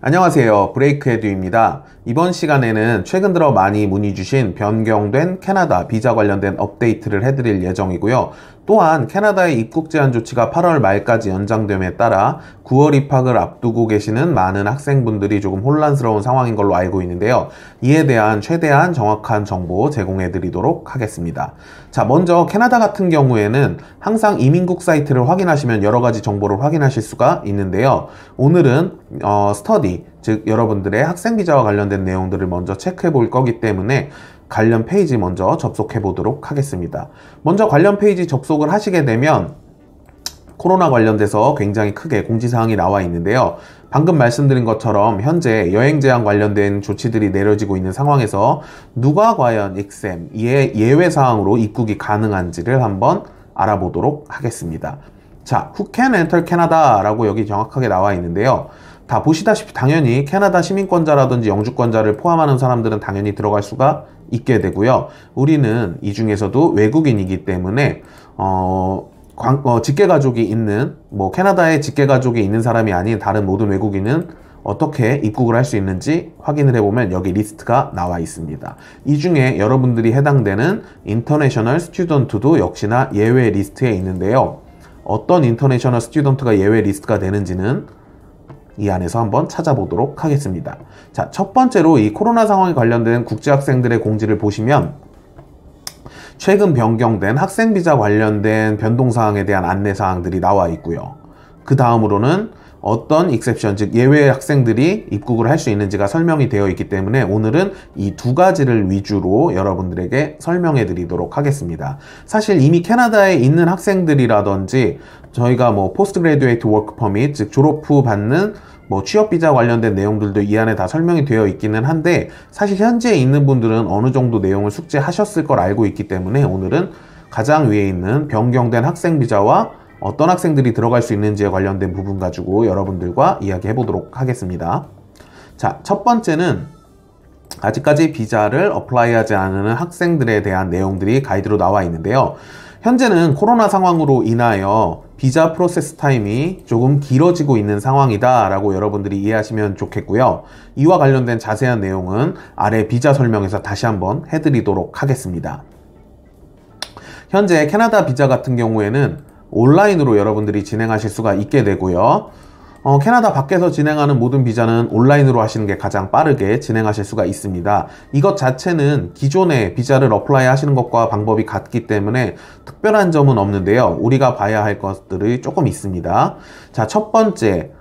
안녕하세요. 브레이크에듀입니다. 이번 시간에는 최근 들어 많이 문의 주신 변경된 캐나다 비자 관련된 업데이트를 해드릴 예정이고요. 또한 캐나다의 입국 제한 조치가 8월 말까지 연장됨에 따라 9월 입학을 앞두고 계시는 많은 학생분들이 조금 혼란스러운 상황인 걸로 알고 있는데요. 이에 대한 최대한 정확한 정보 제공해 드리도록 하겠습니다. 자, 먼저 캐나다 같은 경우에는 항상 이민국 사이트를 확인하시면 여러 가지 정보를 확인하실 수가 있는데요. 오늘은 스터디, 즉 여러분들의 학생 비자와 관련된 내용들을 먼저 체크해 볼 거기 때문에 관련 페이지 먼저 접속해 보도록 하겠습니다. 먼저 관련 페이지 접속을 하시게 되면 코로나 관련돼서 굉장히 크게 공지사항이 나와 있는데요. 방금 말씀드린 것처럼 현재 여행 제한 관련된 조치들이 내려지고 있는 상황에서 누가 과연 익셈, 예외사항으로 입국이 가능한지를 한번 알아보도록 하겠습니다. 자, Who can enter Canada? 라고 여기 정확하게 나와 있는데요. 다 보시다시피 당연히 캐나다 시민권자라든지 영주권자를 포함하는 사람들은 당연히 들어갈 수가 있게 되고요. 우리는 이 중에서도 외국인이기 때문에 직계가족이 있는, 캐나다에 직계가족이 있는 사람이 아닌 다른 모든 외국인은 어떻게 입국을 할 수 있는지 확인을 해보면 여기 리스트가 나와 있습니다. 이 중에 여러분들이 해당되는 인터내셔널 스튜던트도 역시나 예외 리스트에 있는데요. 어떤 인터내셔널 스튜던트가 예외 리스트가 되는지는 이 안에서 한번 찾아보도록 하겠습니다. 자, 첫 번째로 이 코로나 상황에 관련된 국제학생들의 공지를 보시면 최근 변경된 학생비자 관련된 변동사항에 대한 안내사항들이 나와 있고요. 그 다음으로는 어떤 익셉션, 즉 예외 학생들이 입국을 할 수 있는지가 설명이 되어 있기 때문에 오늘은 이 두 가지를 위주로 여러분들에게 설명해 드리도록 하겠습니다. 사실 이미 캐나다에 있는 학생들이라든지 저희가 포스트 그래듀에이트 워크 퍼밋, 즉 졸업 후 받는 취업 비자 관련된 내용들도 이 안에 다 설명이 되어 있기는 한데 사실 현지에 있는 분들은 어느 정도 내용을 숙지하셨을 걸 알고 있기 때문에 오늘은 가장 위에 있는 변경된 학생 비자와 어떤 학생들이 들어갈 수 있는지에 관련된 부분 가지고 여러분들과 이야기해 보도록 하겠습니다. 자, 첫 번째는 아직까지 비자를 어플라이하지 않은 학생들에 대한 내용들이 가이드로 나와 있는데요. 현재는 코로나 상황으로 인하여 비자 프로세스 타임이 조금 길어지고 있는 상황이다 라고 여러분들이 이해하시면 좋겠고요. 이와 관련된 자세한 내용은 아래 비자 설명에서 다시 한번 해드리도록 하겠습니다. 현재 캐나다 비자 같은 경우에는 온라인으로 여러분들이 진행하실 수가 있게 되고요. 캐나다 밖에서 진행하는 모든 비자는 온라인으로 하시는 게 가장 빠르게 진행하실 수가 있습니다. 이것 자체는 기존의 비자를 어플라이 하시는 것과 방법이 같기 때문에 특별한 점은 없는데요. 우리가 봐야 할 것들이 조금 있습니다. 자, 첫 번째,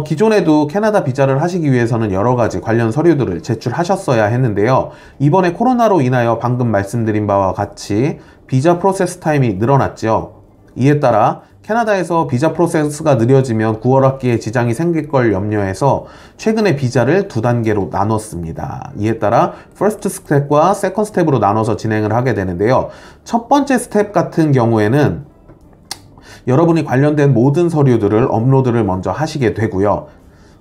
기존에도 캐나다 비자를 하시기 위해서는 여러 가지 관련 서류들을 제출하셨어야 했는데요. 이번에 코로나로 인하여 방금 말씀드린 바와 같이 비자 프로세스 타임이 늘어났죠. 이에 따라 캐나다에서 비자 프로세스가 느려지면 9월 학기에 지장이 생길 걸 염려해서 최근에 비자를 두 단계로 나눴습니다. 이에 따라 퍼스트 스텝과 세컨드 스텝으로 나눠서 진행을 하게 되는데요. 첫 번째 스텝 같은 경우에는 여러분이 관련된 모든 서류들을 업로드를 먼저 하시게 되고요.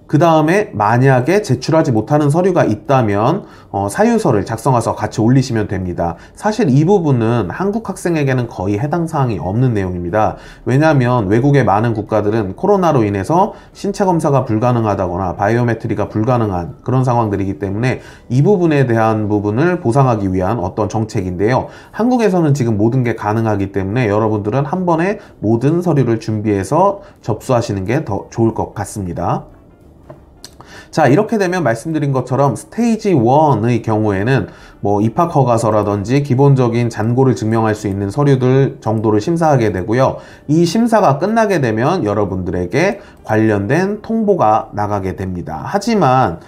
그 다음에 만약에 제출하지 못하는 서류가 있다면 사유서를 작성해서 같이 올리시면 됩니다. 사실 이 부분은 한국 학생에게는 거의 해당 사항이 없는 내용입니다. 왜냐하면 외국의 많은 국가들은 코로나로 인해서 신체 검사가 불가능하다거나 바이오메트리가 불가능한 그런 상황들이기 때문에 이 부분에 대한 부분을 보상하기 위한 어떤 정책인데요. 한국에서는 지금 모든 게 가능하기 때문에 여러분들은 한 번에 모든 서류를 준비해서 접수하시는 게 더 좋을 것 같습니다. 자, 이렇게 되면 말씀드린 것처럼 스테이지 1의 경우에는 입학 허가서라든지 기본적인 잔고를 증명할 수 있는 서류들 정도를 심사하게 되고요. 이 심사가 끝나게 되면 여러분들에게 관련된 통보가 나가게 됩니다. 하지만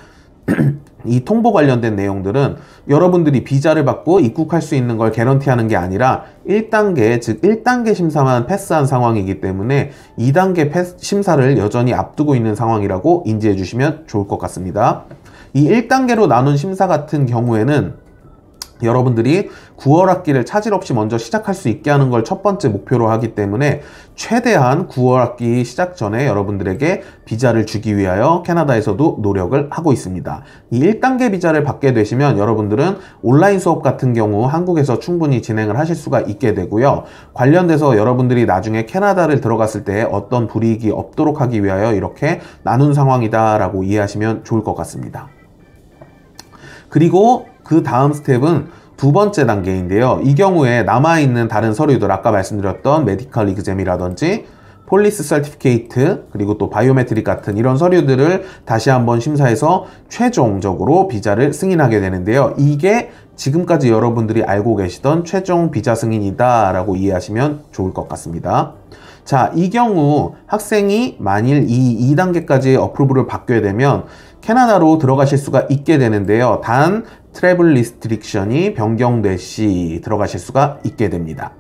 이 통보 관련된 내용들은 여러분들이 비자를 받고 입국할 수 있는 걸 개런티하는 게 아니라 1단계, 즉 1단계 심사만 패스한 상황이기 때문에 2단계 심사를 여전히 앞두고 있는 상황이라고 인지해 주시면 좋을 것 같습니다. 이 1단계로 나눈 심사 같은 경우에는 여러분들이 9월 학기를 차질 없이 먼저 시작할 수 있게 하는 걸 첫 번째 목표로 하기 때문에 최대한 9월 학기 시작 전에 여러분들에게 비자를 주기 위하여 캐나다에서도 노력을 하고 있습니다. 이 1단계 비자를 받게 되시면 여러분들은 온라인 수업 같은 경우 한국에서 충분히 진행을 하실 수가 있게 되고요. 관련돼서 여러분들이 나중에 캐나다를 들어갔을 때 어떤 불이익이 없도록 하기 위하여 이렇게 나눈 상황이다 라고 이해하시면 좋을 것 같습니다. 그리고 그 다음 스텝은 두 번째 단계인데요. 이 경우에 남아있는 다른 서류들, 아까 말씀드렸던 메디컬 이그잼이라든지 폴리스 서티피케이트, 그리고 또 바이오메트릭 같은 이런 서류들을 다시 한번 심사해서 최종적으로 비자를 승인하게 되는데요. 이게 지금까지 여러분들이 알고 계시던 최종 비자 승인이다 라고 이해하시면 좋을 것 같습니다. 자, 이 경우 학생이 만일 이 2단계까지 어프로브를 받게 되면 캐나다로 들어가실 수가 있게 되는데요. 단 트래블 리스트릭션이 변경될 시 들어가실 수가 있게 됩니다.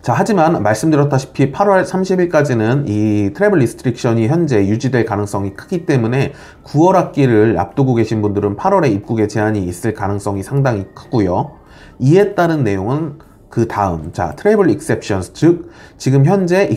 자, 하지만 말씀드렸다시피 8월 30일까지는 이 트래블 리스트릭션이 현재 유지될 가능성이 크기 때문에 9월 학기를 앞두고 계신 분들은 8월에 입국에 제한이 있을 가능성이 상당히 크고요. 이에 따른 내용은 그 다음, 자, 트래블 익셉션스, 즉 지금 현재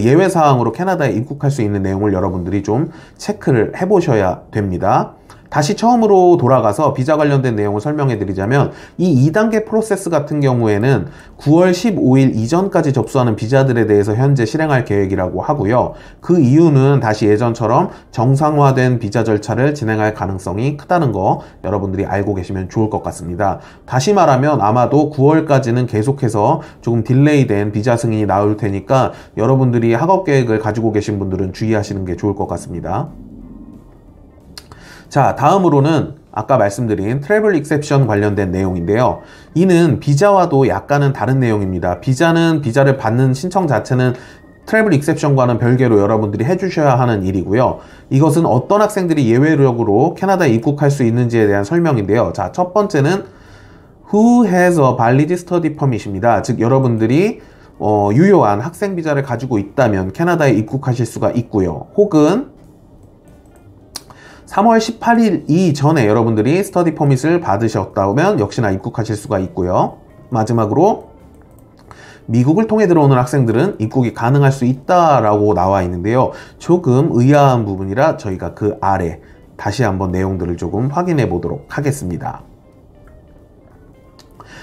예외 사항으로 캐나다에 입국할 수 있는 내용을 여러분들이 좀 체크를 해보셔야 됩니다. 다시 처음으로 돌아가서 비자 관련된 내용을 설명해 드리자면 이 2단계 프로세스 같은 경우에는 9월 15일 이전까지 접수하는 비자들에 대해서 현재 실행할 계획이라고 하고요. 그 이유는 다시 예전처럼 정상화된 비자 절차를 진행할 가능성이 크다는 거 여러분들이 알고 계시면 좋을 것 같습니다. 다시 말하면 아마도 9월까지는 계속해서 조금 딜레이된 비자 승인이 나올 테니까 여러분들이 학업 계획을 가지고 계신 분들은 주의하시는 게 좋을 것 같습니다. 자, 다음으로는 아까 말씀드린 트래블 익셉션 관련된 내용인데요. 이는 비자와도 약간은 다른 내용입니다. 비자를 받는 신청 자체는 트래블 익셉션과는 별개로 여러분들이 해주셔야 하는 일이고요. 이것은 어떤 학생들이 예외적으로 캐나다에 입국할 수 있는지에 대한 설명인데요. 자, 첫 번째는 Who has a valid study permit입니다. 즉 여러분들이 유효한 학생 비자를 가지고 있다면 캐나다에 입국하실 수가 있고요. 혹은 3월 18일 이전에 여러분들이 스터디 퍼밋을 받으셨다면 역시나 입국하실 수가 있고요. 마지막으로 미국을 통해 들어오는 학생들은 입국이 가능할 수 있다라고 나와 있는데요. 조금 의아한 부분이라 저희가 그 아래 다시 한번 내용들을 조금 확인해 보도록 하겠습니다.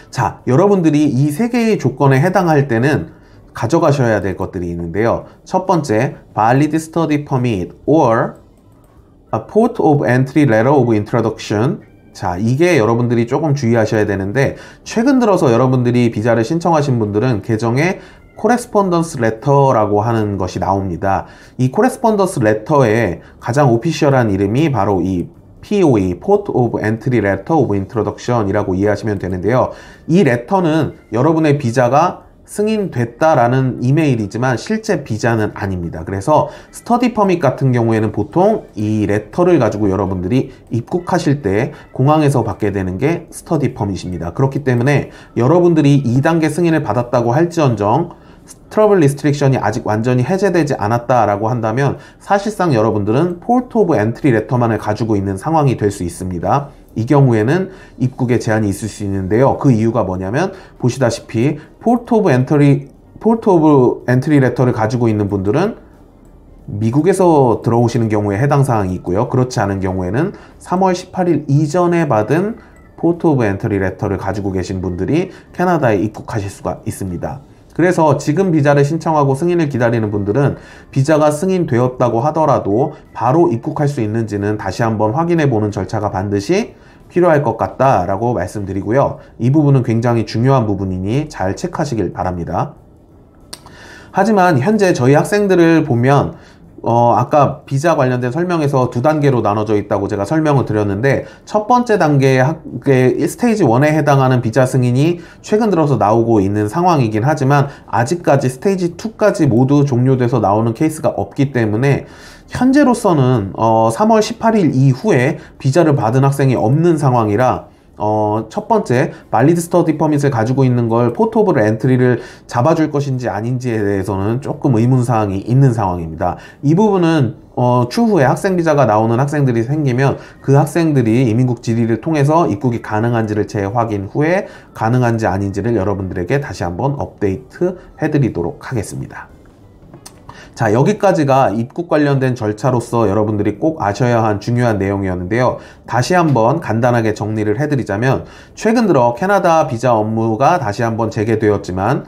자, 여러분들이 이 세 개의 조건에 해당할 때는 가져가셔야 될 것들이 있는데요. 첫 번째, valid study permit or A Port of Entry Letter of Introduction. 자, 이게 여러분들이 조금 주의하셔야 되는데 최근 들어서 여러분들이 비자를 신청하신 분들은 계정에 Correspondence Letter라고 하는 것이 나옵니다. 이 Correspondence Letter의 가장 오피셜한 이름이 바로 이 POE, Port of Entry Letter of Introduction 이라고 이해하시면 되는데요. 이 레터는 여러분의 비자가 승인됐다라는 이메일이지만 실제 비자는 아닙니다. 그래서 스터디 퍼밋 같은 경우에는 보통 이 레터를 가지고 여러분들이 입국하실 때 공항에서 받게 되는 게 스터디 퍼밋입니다. 그렇기 때문에 여러분들이 2단계 승인을 받았다고 할지언정 트러블 리스트릭션이 아직 완전히 해제되지 않았다라고 한다면 사실상 여러분들은 포트 오브 엔트리 레터만을 가지고 있는 상황이 될 수 있습니다. 이 경우에는 입국에 제한이 있을 수 있는데요. 그 이유가 뭐냐면 보시다시피 포트 오브 엔트리 레터를 가지고 있는 분들은 미국에서 들어오시는 경우에 해당 사항이 있고요. 그렇지 않은 경우에는 3월 18일 이전에 받은 포트 오브 엔트리 레터를 가지고 계신 분들이 캐나다에 입국하실 수가 있습니다. 그래서 지금 비자를 신청하고 승인을 기다리는 분들은 비자가 승인되었다고 하더라도 바로 입국할 수 있는지는 다시 한번 확인해 보는 절차가 반드시 필요할 것 같다라고 말씀드리고요. 이 부분은 굉장히 중요한 부분이니 잘 체크하시길 바랍니다. 하지만 현재 저희 학생들을 보면 아까 비자 관련된 설명에서 두 단계로 나눠져 있다고 제가 설명을 드렸는데 첫 번째 단계의 스테이지 1에 해당하는 비자 승인이 최근 들어서 나오고 있는 상황이긴 하지만 아직까지 스테이지 2까지 모두 종료돼서 나오는 케이스가 없기 때문에 현재로서는 3월 18일 이후에 비자를 받은 학생이 없는 상황이라 첫 번째 발리드 스터디 퍼밋을 가지고 있는 걸 포트 오브 엔트리를 잡아줄 것인지 아닌지에 대해서는 조금 의문사항이 있는 상황입니다. 이 부분은 추후에 학생 비자가 나오는 학생들이 생기면 그 학생들이 이민국 질의를 통해서 입국이 가능한지를 재확인 후에 가능한지 아닌지를 여러분들에게 다시 한번 업데이트 해드리도록 하겠습니다. 자, 여기까지가 입국 관련된 절차로서 여러분들이 꼭 아셔야 한 중요한 내용이었는데요. 다시 한번 간단하게 정리를 해드리자면, 최근 들어 캐나다 비자 업무가 다시 한번 재개되었지만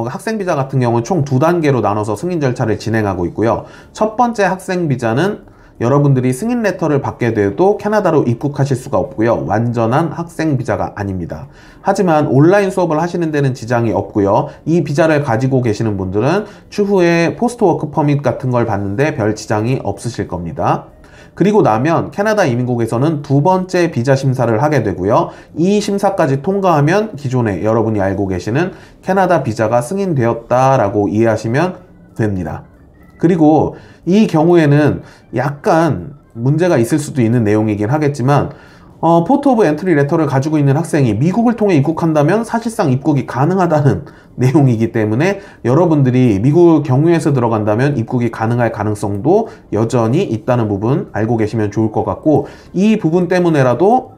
학생 비자 같은 경우는 총 2단계로 나눠서 승인 절차를 진행하고 있고요. 첫 번째 학생 비자는 여러분들이 승인 레터를 받게 돼도 캐나다로 입국하실 수가 없고요. 완전한 학생 비자가 아닙니다. 하지만 온라인 수업을 하시는 데는 지장이 없고요. 이 비자를 가지고 계시는 분들은 추후에 포스트 워크 퍼밋 같은 걸 받는데 별 지장이 없으실 겁니다. 그리고 나면 캐나다 이민국에서는 2번째 비자 심사를 하게 되고요. 이 심사까지 통과하면 기존에 여러분이 알고 계시는 캐나다 비자가 승인되었다라고 이해하시면 됩니다. 그리고 이 경우에는 약간 문제가 있을 수도 있는 내용이긴 하겠지만 포트 오브 엔트리 레터를 가지고 있는 학생이 미국을 통해 입국한다면 사실상 입국이 가능하다는 내용이기 때문에 여러분들이 미국 경유해서 들어간다면 입국이 가능할 가능성도 여전히 있다는 부분 알고 계시면 좋을 것 같고, 이 부분 때문에라도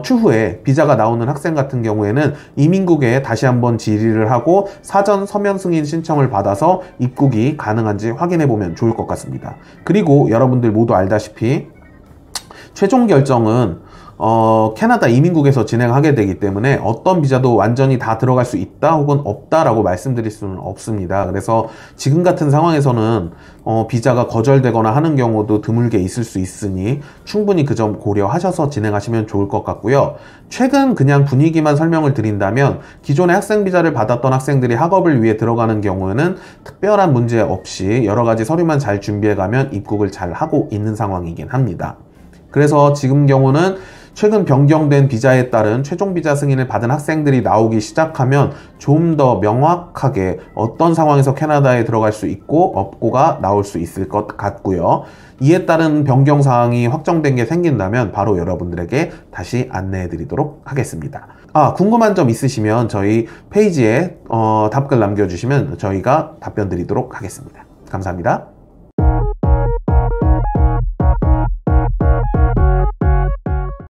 추후에 비자가 나오는 학생 같은 경우에는 이민국에 다시 한번 질의를 하고 사전 서면 승인 신청을 받아서 입국이 가능한지 확인해 보면 좋을 것 같습니다. 그리고 여러분들 모두 알다시피 최종 결정은 캐나다 이민국에서 진행하게 되기 때문에 어떤 비자도 완전히 다 들어갈 수 있다 혹은 없다라고 말씀드릴 수는 없습니다. 그래서 지금 같은 상황에서는 비자가 거절되거나 하는 경우도 드물게 있을 수 있으니 충분히 그 점 고려하셔서 진행하시면 좋을 것 같고요. 최근 그냥 분위기만 설명을 드린다면, 기존에 학생 비자를 받았던 학생들이 학업을 위해 들어가는 경우에는 특별한 문제 없이 여러 가지 서류만 잘 준비해가면 입국을 잘 하고 있는 상황이긴 합니다. 그래서 지금 경우는 최근 변경된 비자에 따른 최종 비자 승인을 받은 학생들이 나오기 시작하면 좀 더 명확하게 어떤 상황에서 캐나다에 들어갈 수 있고 없고가 나올 수 있을 것 같고요. 이에 따른 변경 사항이 확정된 게 생긴다면 바로 여러분들에게 다시 안내해 드리도록 하겠습니다. 궁금한 점 있으시면 저희 페이지에 답글 남겨주시면 저희가 답변 드리도록 하겠습니다. 감사합니다.